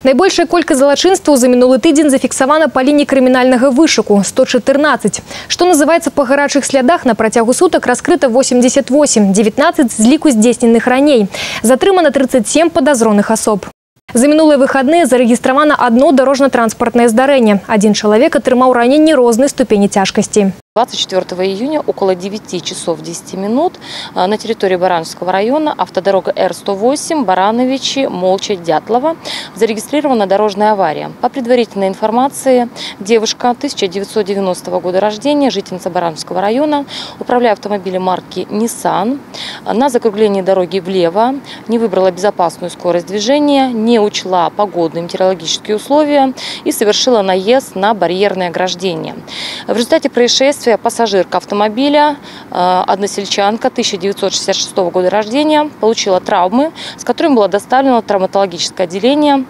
Найбольшая колькасць залачынстваў за мінулы тыдзень зафіксавана па лініі крымінальнага вышуку – 114. Што называецца, па гарачых слядах на працягу сутак раскрыта 88, 19 з ліку здзейсненых раней. Затрымана 37 падазроных асоб. За мінулыя выхадныя зарэгістравана одно дорожно-транспортное здарэнне. Один чалавек атрымаў раненні рознай ступені цяжкасці. 24 июня около 9 часов 10 минут на территории Барановского района автодорога Р-108 Барановичи-Молча-Дятлова зарегистрирована дорожная авария. По предварительной информации, девушка 1990 года рождения, жительница Барановского района, управляя автомобилем марки Nissan, на закруглении дороги влево не выбрала безопасную скорость движения, не учла погодные метеорологические условия и совершила наезд на барьерное ограждение. В результате происшествия пассажирка автомобиля, односельчанка 1966 года рождения, получила травмы, с которыми было доставлено в травматологическое отделение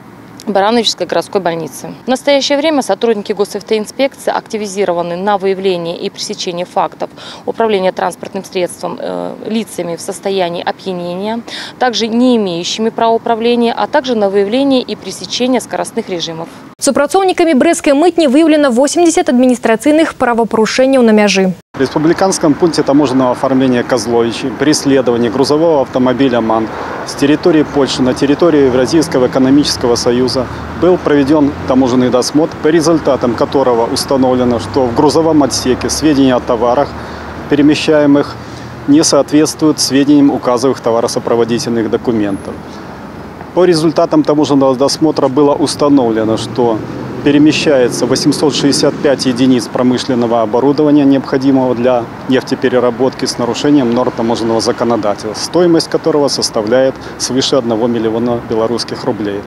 Барановичской городской больницы. В настоящее время сотрудники госавтоинспекции активизированы на выявление и пресечение фактов управления транспортным средством лицами в состоянии опьянения, также не имеющими права управления, а также на выявление и пресечение скоростных режимов. Супрацоўнікамі брэсцкай мытні выявлено 80 административных правопорушений на мяжы. В республиканском пункте таможенного оформления Козловичи при исследовании грузового автомобиля МАН с территории Польши на территорию Евразийского экономического союза был проведен таможенный досмотр, по результатам которого установлено, что в грузовом отсеке сведения о товарах, перемещаемых, не соответствуют сведениям указовых товаросопроводительных документов. По результатам таможенного досмотра было установлено, что перемещается 865 единиц промышленного оборудования, необходимого для нефтепереработки, с нарушением норм таможенного законодательства, стоимость которого составляет свыше 1 миллиона белорусских рублей.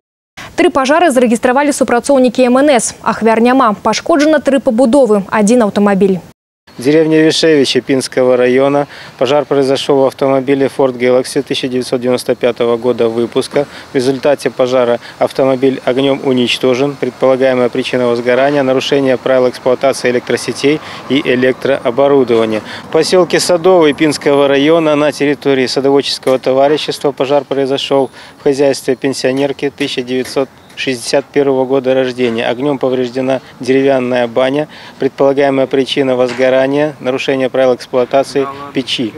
3 пожары зарегистрировали супрацоўнікі МНС. Ахвяр няма. Пошкоджено 3 побудовы, 1 автомобиль. В деревне Вишевичи Пинского района пожар произошел в автомобиле Ford Galaxy 1995 года выпуска. В результате пожара автомобиль огнем уничтожен. Предполагаемая причина возгорания – нарушение правил эксплуатации электросетей и электрооборудования. В поселке Садовый Пинского района на территории садоводческого товарищества пожар произошел в хозяйстве пенсионерки 1961 года рождения. Огнем повреждена деревянная баня. Предполагаемая причина возгорания – нарушение правил эксплуатации печи.